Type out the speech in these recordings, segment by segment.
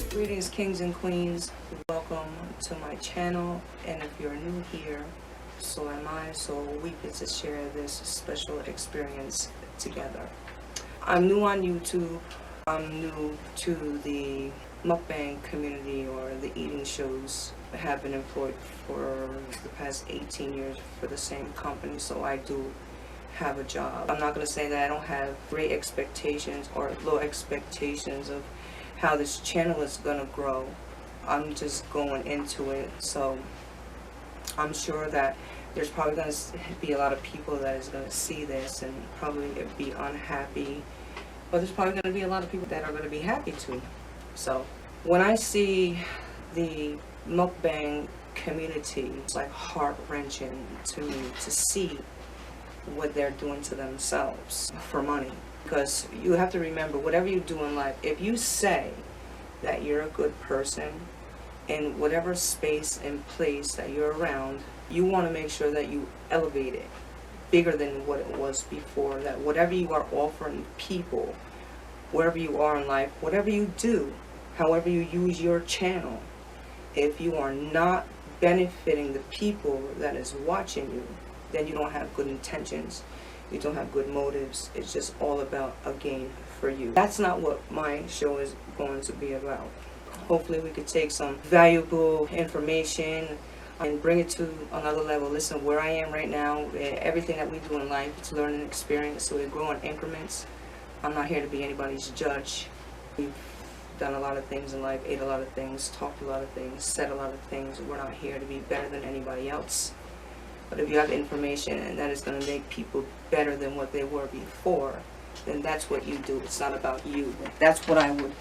Greetings, kings and queens. Welcome to my channel, and if you're new here, so am I, so we get to share this special experience together. I'm new on YouTube. I'm new to the mukbang community, or the eating shows. I have been employed for the past 18 years for the same company, so I do have a job. I'm not going to say that I don't have great expectations or low expectations of how this channel is going to grow. I'm just going into it, so I'm sure that there's probably going to be a lot of people that is going to see this and probably be unhappy, but there's probably going to be a lot of people that are going to be happy too. So when I see the mukbang community, it's like heart-wrenching to me to see what they're doing to themselves for money. Because you have to remember, whatever you do in life, if you say that you're a good person in whatever space and place that you're around, you want to make sure that you elevate it bigger than what it was before. That whatever you are offering people, wherever you are in life, whatever you do, however you use your channel, if you are not benefiting the people that is watching you, then you don't have good intentions. You don't have good motives. It's just all about a gain for you. That's not what my show is going to be about. Hopefully we could take some valuable information and bring it to another level. Listen, where I am right now, everything that we do in life, it's learning experience, so we grow in increments. I'm not here to be anybody's judge. We've done a lot of things in life, ate a lot of things, talked a lot of things, said a lot of things. We're not here to be better than anybody else. But if you have information and that is going to make people better than what they were before, then that's what you do. It's not about you. That's what I would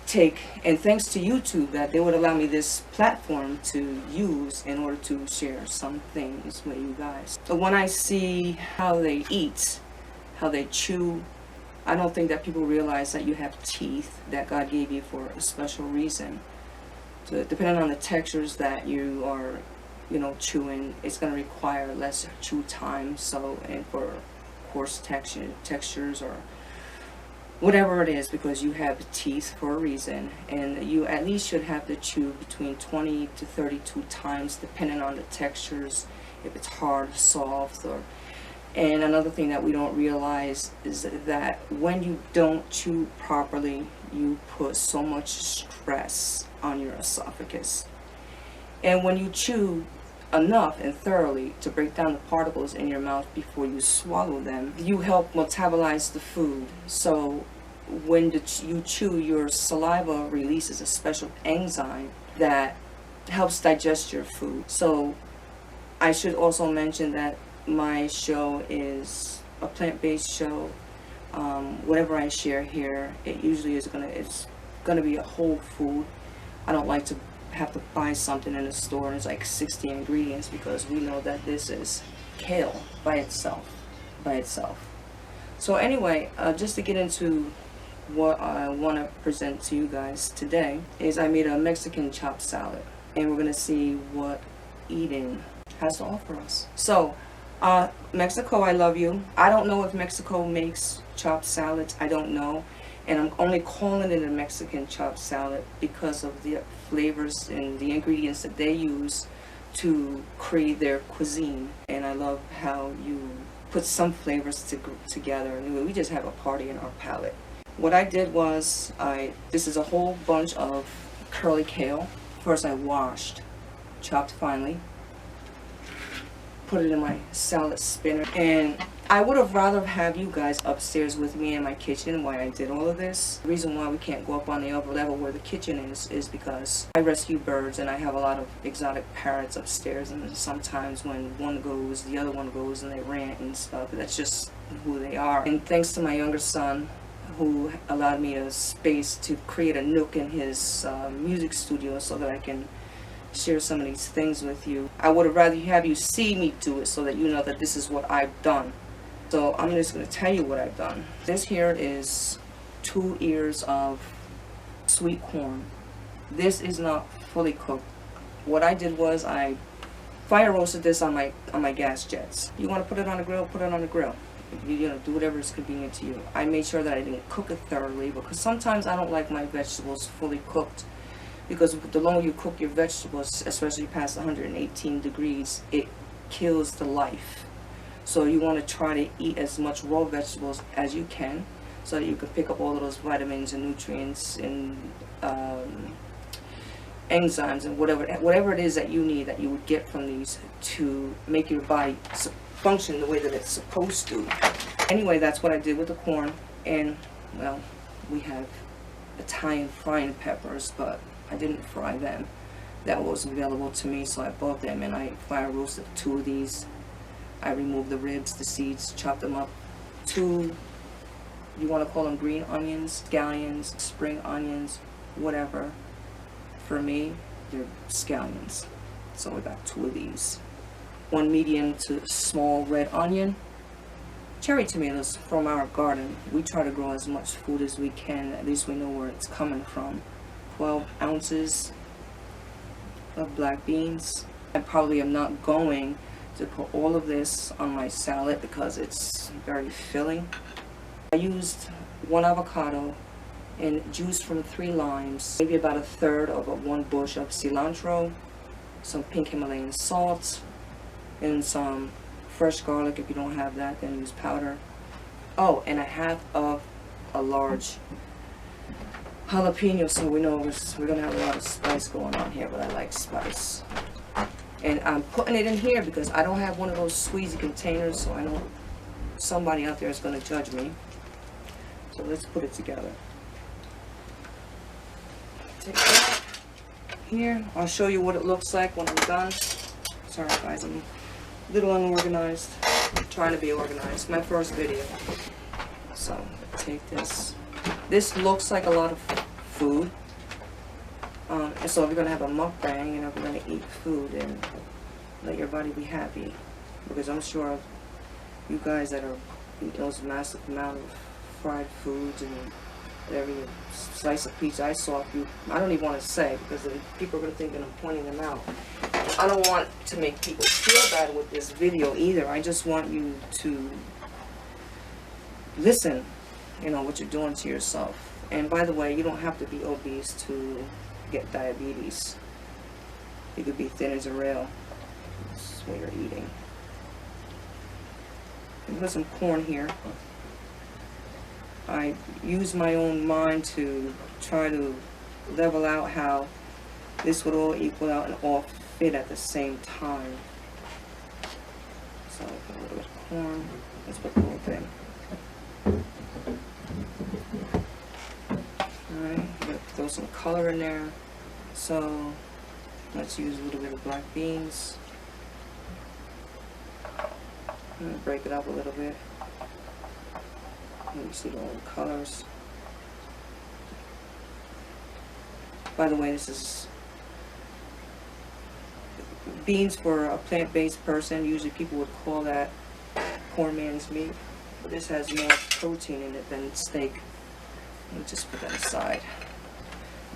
take. And thanks to YouTube, that they would allow me this platform to use in order to share some things with you guys. So when I see how they eat, how they chew, I don't think that people realize that you have teeth that God gave you for a special reason. So depending on the textures that you are chewing, it's going to require less chew time. So, and for coarse textures or whatever it is, because you have teeth for a reason, and you at least should have to chew between 20 to 32 times depending on the textures, if it's hard, soft, or. And another thing that we don't realize is that when you don't chew properly, you put so much stress on your esophagus. And when you chew enough and thoroughly to break down the particles in your mouth before you swallow them, you help metabolize the food. So when you chew, your saliva releases a special enzyme that helps digest your food. So I should also mention that my show is a plant-based show. Whatever I share here, it usually is it's gonna be a whole food. I don't like to have to buy something in the store and it's like 60 ingredients, because we know that this is kale by itself. So anyway, just to get into what I want to present to you guys today, is I made a Mexican chopped salad, and we're gonna see what eating has to offer us. So Mexico, I love you. I don't know if Mexico makes chopped salads. I don't know. And I'm only calling it a Mexican chopped salad because of the flavors and the ingredients that they use to create their cuisine. And I love how you put some flavors together. And we just have a party in our palate. What I did was, this is a whole bunch of curly kale. First I washed, chopped finely, put it in my salad spinner, and I would have rather have you guys upstairs with me in my kitchen while I did all of this. The reason why we can't go up on the upper level where the kitchen is because I rescue birds and I have a lot of exotic parrots upstairs, and sometimes when one goes, the other one goes, and they rant and stuff. That's just who they are. And thanks to my younger son, who allowed me a space to create a nook in his music studio so that I can share some of these things with you. I would have rather have you see me do it so that you know that this is what I've done. So I'm just going to tell you what I've done. This here is 2 ears of sweet corn. This is not fully cooked. What I did was I fire roasted this on my gas jets. You want to put it on the grill, put it on the grill. You know, do whatever is convenient to you. I made sure that I didn't cook it thoroughly, because sometimes I don't like my vegetables fully cooked, because the longer you cook your vegetables, especially past 118 degrees, it kills the life. So you want to try to eat as much raw vegetables as you can, so that you can pick up all of those vitamins and nutrients and enzymes and whatever it is that you need, that you would get from these to make your body function the way that it's supposed to. Anyway, that's what I did with the corn. And well, we have Italian frying peppers, but I didn't fry them. That wasn't available to me, so I bought them, and I fire roasted 2 of these. I removed the ribs, the seeds, chopped them up. 2, you want to call them green onions, scallions, spring onions, whatever. For me, they're scallions. So we got 2 of these. 1 medium to small red onion. Cherry tomatoes from our garden. We try to grow as much food as we can. At least we know where it's coming from. 12 ounces of black beans. I probably am not going to put all of this on my salad because it's very filling. I used 1 avocado and juice from 3 limes, maybe about 1/3 of 1 bush of cilantro, some pink Himalayan salt, and some fresh garlic. If you don't have that, then use powder. Oh, and 1/2 of a large jalapeno, so we know we're gonna have a lot of spice going on here, but I like spice. And I'm putting it in here because I don't have one of those squeezy containers, so I know somebody out there is gonna judge me. So let's put it together. Take that here. I'll show you what it looks like when I'm done. Sorry guys, I'm a little unorganized. I'm trying to be organized. My first video. So take this. This looks like a lot of food. And so if you're gonna have a mukbang and if you're gonna eat food, and let your body be happy, because I'm sure you guys that are eating those massive amount of fried foods and every slice of pizza, I saw a few. I don't even want to say, because people are going to think that I'm pointing them out. I don't want to make people feel bad with this video either. I just want you to listen, you know, what you're doing to yourself. And by the way, you don't have to be obese to get diabetes. You could be thin as a rail. That's what you're eating. And put some corn here. I use my own mind to try to level out how this would all equal out and all fit at the same time. So put a little bit of corn. Let's put the whole thing. Alright, I'm going to throw some color in there. So let's use a little bit of black beans. I'm going to break it up a little bit. You see all the colors. By the way, this is beans for a plant-based person. Usually people would call that poor man's meat, but this has more protein in it than steak. Let me just put that aside.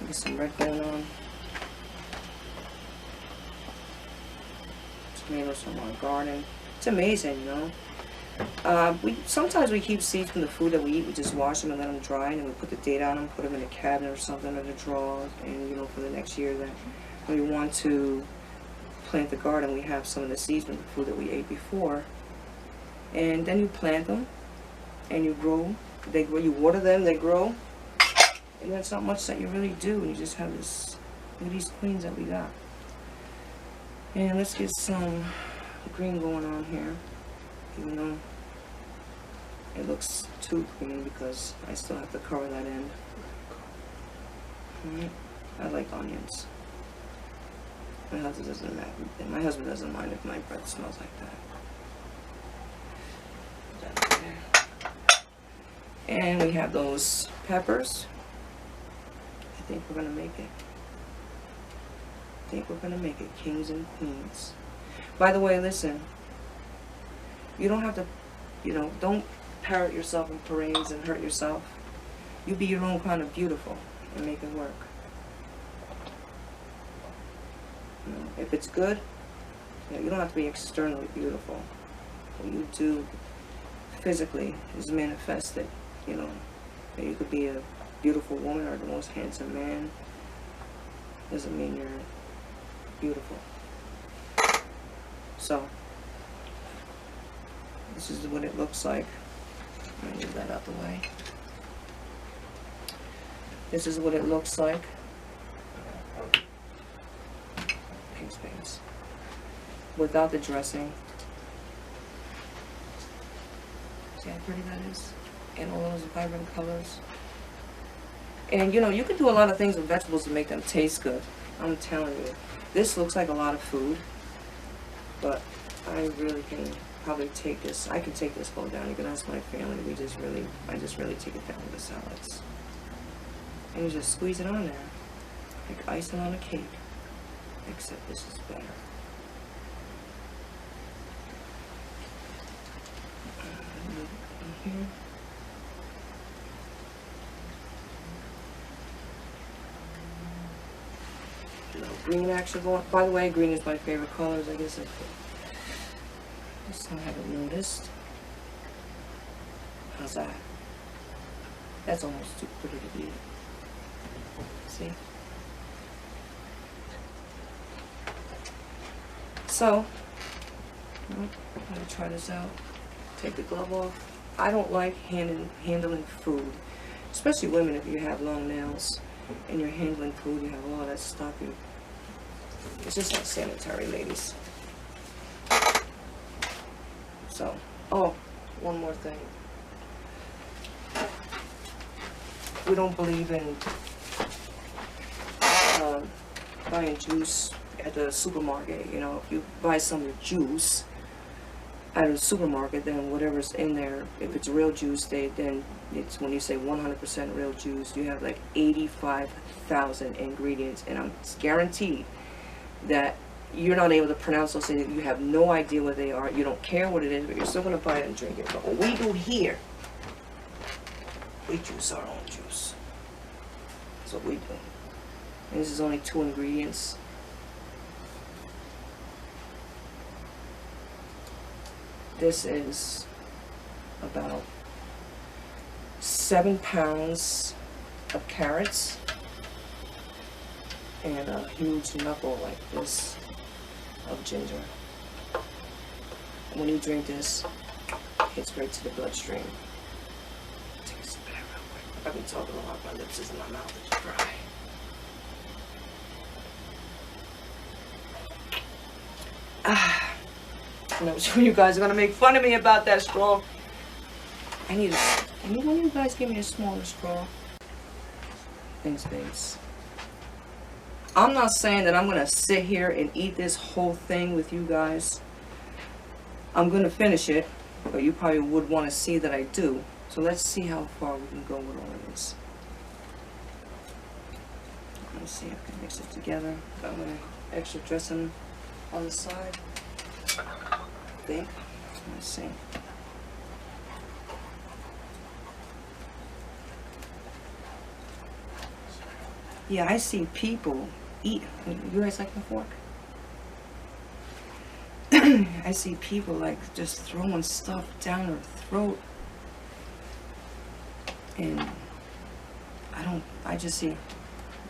Get some red going on. Tomatoes from our garden. It's amazing, you know. Sometimes we keep seeds from the food that we eat. We just wash them and let them dry, and then we put the date on them, put them in a cabinet or something, or the drawer, and you know, for the next year, that when we want to plant the garden, we have some of the seeds from the food that we ate before, and then you plant them, and you grow. They grow. You water them, they grow, and that's not much that you really do. And you just have this. Look at these queens that we got. And let's get some green going on here. Even though it looks too green because I still have to cover that end. Alright, I like onions. My husband doesn't matter. My husband doesn't mind if my breath smells like that. And we have those peppers. I think we're gonna make it. I think we're gonna make it, kings and queens. By the way, listen. You don't have to, you know, don't parrot yourself in parades and hurt yourself. You be your own kind of beautiful and make it work. You know, if it's good, you know, you don't have to be externally beautiful. What you do physically is manifested. You know, you could be a beautiful woman or the most handsome man. Doesn't mean you're beautiful. So, this is what it looks like. I'm gonna move that out the way. This is what it looks like. Pink space. Without the dressing. See how pretty that is? And all those vibrant colors. And you know, you can do a lot of things with vegetables to make them taste good. I'm telling you. This looks like a lot of food, but I really can probably take this. I can take this whole down. You can ask my family. I just really take it down with the salads. And you just squeeze it on there, like icing on a cake. Except this is better. Here. Green actually going. By the way, green is my favorite colors. I guess I haven't noticed. How's that? That's almost too pretty to be. See? So, I'm gonna try this out. Take the glove off. I don't like handling food, especially women. If you have long nails and you're handling food, you have all that stuff. It's just not sanitary, ladies. So, oh, one more thing. We don't believe in buying juice at the supermarket. You know, if you buy some juice at a supermarket, then whatever's in there, if it's real juice, then it's, when you say 100% real juice, you have like 85,000 ingredients, and I'm guaranteed that you're not able to pronounce those things. You have no idea what they are. You don't care what it is, but you're still going to buy it and drink it. But what we do here, we juice our own juice. That's what we do. And this is only 2 ingredients. This is about 7 pounds of carrots and a huge knuckle like this of ginger. And when you drink this, it hits right to the bloodstream. Take a sip of that real quick. I've been talking a lot, my lips is in my mouth is dry. I know some of you guys are gonna make fun of me about that straw. Can one of you guys give me a smaller straw? Thanks, babes. I'm not saying that I'm gonna sit here and eat this whole thing with you guys. I'm gonna finish it, but you probably would want to see that I do. So let's see how far we can go with all of this. Let's see if I can mix it together. Got my extra dressing on the side. I think. Let's see. Yeah, I see people eat. You guys like the fork? I see people like just throwing stuff down their throat. And I just see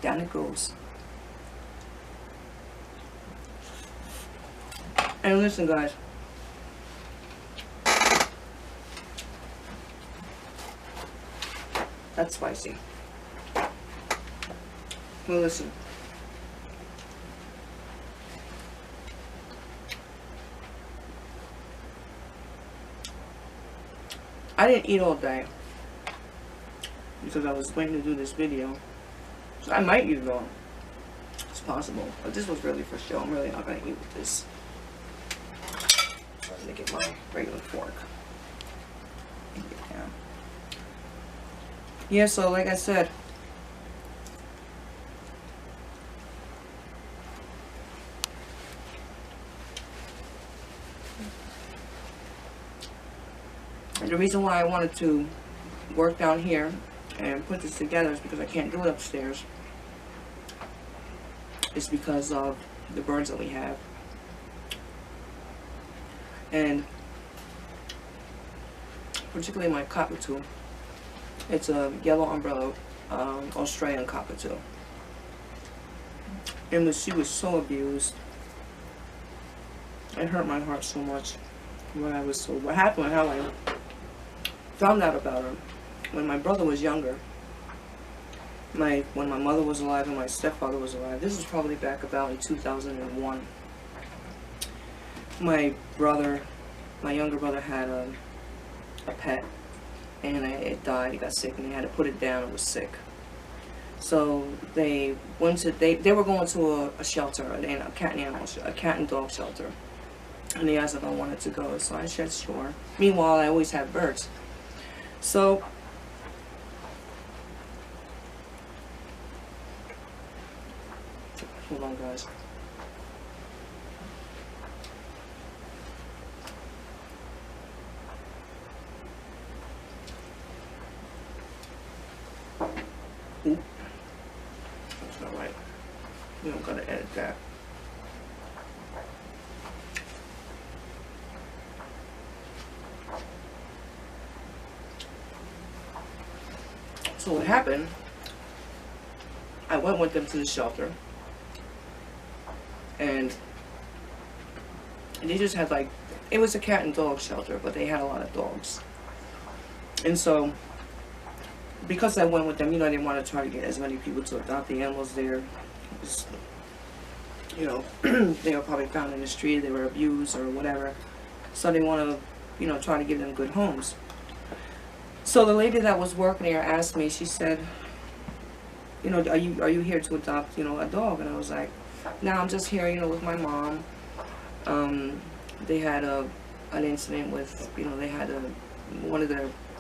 down it goes. And listen, guys. That's spicy. Well, listen. I didn't eat all day because I was waiting to do this video. So I might eat it all. It's possible. But this was really for show. I'm really not going to eat with this. So I'm going to get my regular fork. Yeah, so like I said, and the reason why I wanted to work down here and put this together is because I can't do it upstairs. It's because of the birds that we have. And particularly my cockatoo. It's a yellow umbrella Australian cockatoo. And she was so abused. It hurt my heart so much. What happened, how I found out about her, when my brother was younger, when my mother was alive and my stepfather was alive. This was probably back about in 2001. My younger brother had a pet, and it died. It got sick, and they had to put it down. It was sick. So they were going to a shelter, a cat and dog shelter. And they asked if I wanted to go, so I said sure. Meanwhile, I always had birds. So hold on, guys. Oop. That's not right. We don't gotta edit that. So what happened, I went with them to the shelter, and they just had like, it was a cat and dog shelter, but they had a lot of dogs. And so, because I went with them, you know, they want to try to get as many people to adopt the animals there. Just, you know, they were probably found in the street, they were abused or whatever. So they want to, you know, try to give them good homes. So the lady that was working there asked me, she said, you know, are you here to adopt, you know, a dog? And I was like, no, I'm just here, you know, with my mom. They had an incident with, you know, they had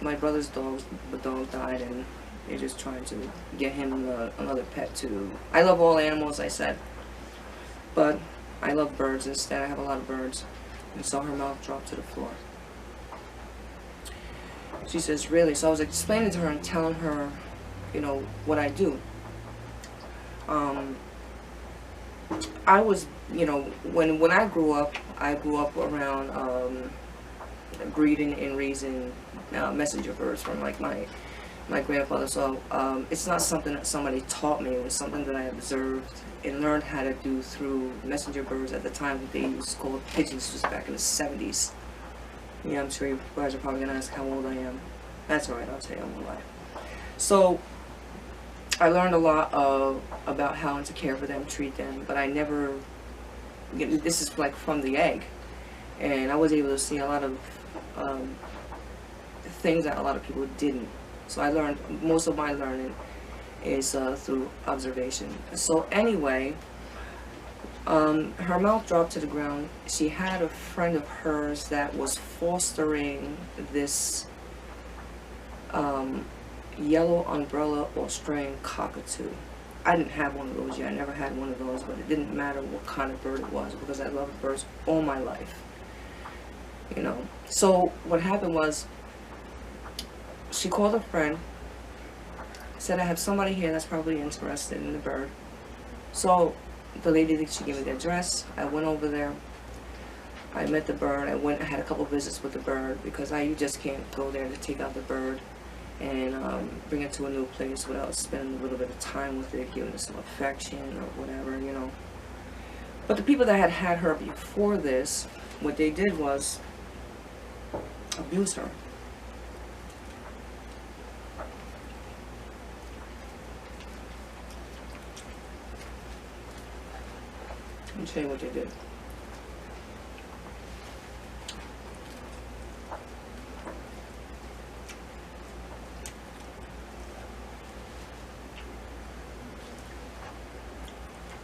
my brother's dogs, the dog died, and they're just trying to get him another pet too. I love all animals, I said, but I love birds instead. I have a lot of birds. And so her mouth dropped to the floor. She says, really? So I was explaining to her and telling her, you know, what I do. I was, you know, when I grew up around breeding and raising messenger birds from like my grandfather. So it's not something that somebody taught me. It was something that I observed and learned how to do through messenger birds at the time that they used called pigeons, just back in the 70s. Yeah, I'm sure you guys are probably going to ask how old I am. That's alright, I'll tell you I'm alive. So, I learned a lot about how to care for them, treat them, but I never, this is like from the egg. And I was able to see a lot of things that a lot of people didn't. So I learned, most of my learning is through observation. So anyway, her mouth dropped to the ground. She had a friend of hers that was fostering this yellow umbrella Australian cockatoo. I didn't have one of those yet. I never had one of those, but it didn't matter what kind of bird it was because I loved birds all my life. You know. So what happened was, she called a friend, said, I have somebody here that's probably interested in the bird. So the lady, she gave me the address. I went over there. I met the bird. I had a couple visits with the bird because you just can't go there to take out the bird and bring it to a new place without spending a little bit of time with it, giving it some affection or whatever, you know. But the people that had her before this, what they did was abuse her. Let me tell you what they did.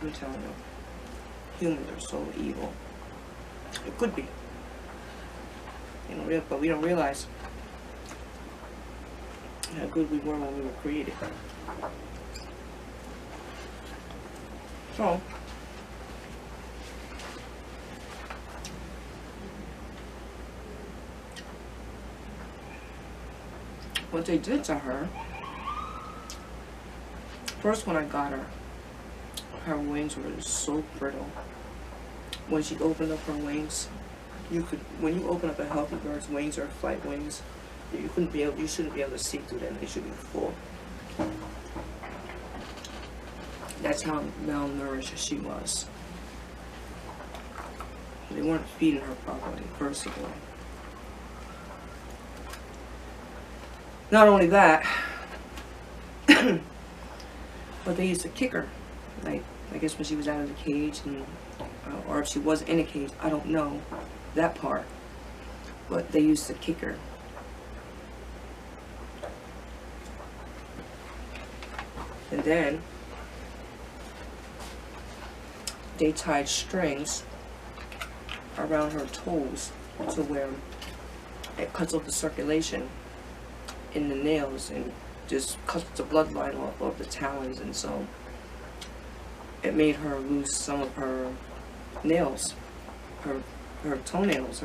I'm telling you, humans are so evil. It could be, you know, but we don't realize how good we were when we were created. So, what they did to her, first when I got her wings were so brittle. When she opened up her wings, when you open up a healthy bird's wings or flight wings, You shouldn't be able to see through them. They should be full. That's how malnourished she was. They weren't feeding her properly, first of all. Not only that, but they used to kick her. Like, I guess when she was out of the cage, and or if she was in a cage, I don't know that part. But they used to kick her. And then they tied strings around her toes to where it cuts off the circulation in the nails and just cuts the bloodline off of the talons, and so it made her lose some of her nails, her toenails,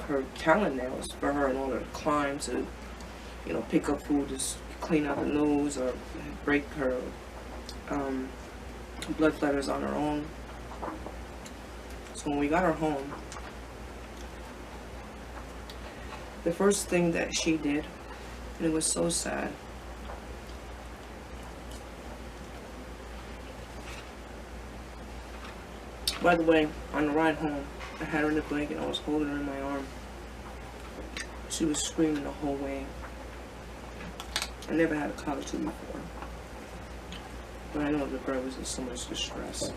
her talon nails, for her in order to climb, to, you know, pick up food, to clean out the nose, or break her blood fetters on her own. So when we got her home, the first thing that she did, and it was so sad, by the way, on the ride home, I had her in the blanket and I was holding her in my arm. She was screaming the whole way. I never had a cockatoo before, but I know the bird was in so much distress.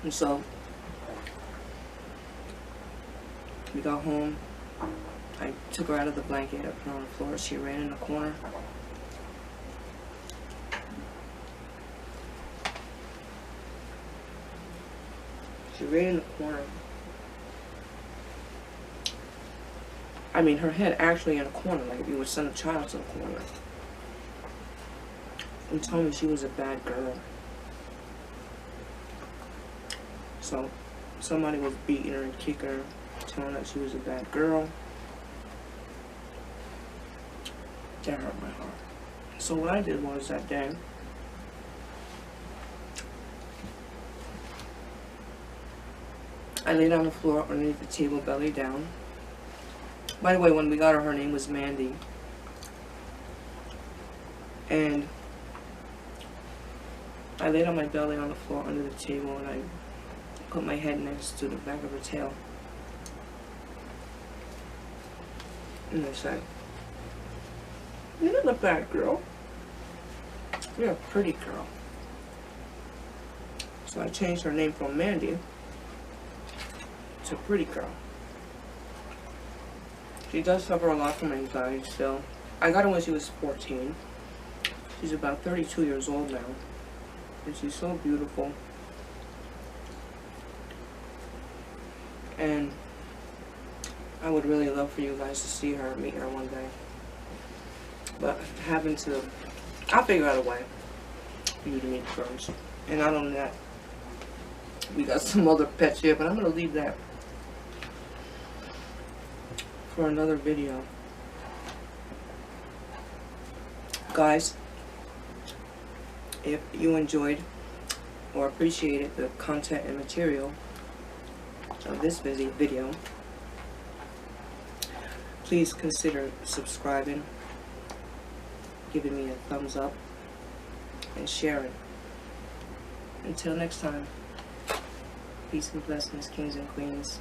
And so we got home. I took her out of the blanket, I put her on the floor. She ran in the corner. She ran in the corner. I mean, her head actually in a corner, like if you would send a child to the corner. And told me she was a bad girl. So somebody was beating her and kicking her, telling her she was a bad girl. That hurt my heart. So what I did was that day, I laid on the floor underneath the table, belly down. By the way, when we got her name was Mandy. And I laid on my belly on the floor under the table, and I put my head next to the back of her tail. And I said, "You're not a bad girl. You're a pretty girl." So I changed her name from Mandy to Pretty Girl. She does suffer a lot from anxiety still. I got her when she was 14. She's about 32 years old now. And she's so beautiful. And I would really love for you guys to see her, meet her one day. But I'll figure out a way for you to meet first. And not only that, we got some other pets here, but I'm going to leave that for another video. Guys, if you enjoyed or appreciated the content and material of this video, please consider subscribing, giving me a thumbs up, and sharing. Until next time, peace and blessings, kings and queens.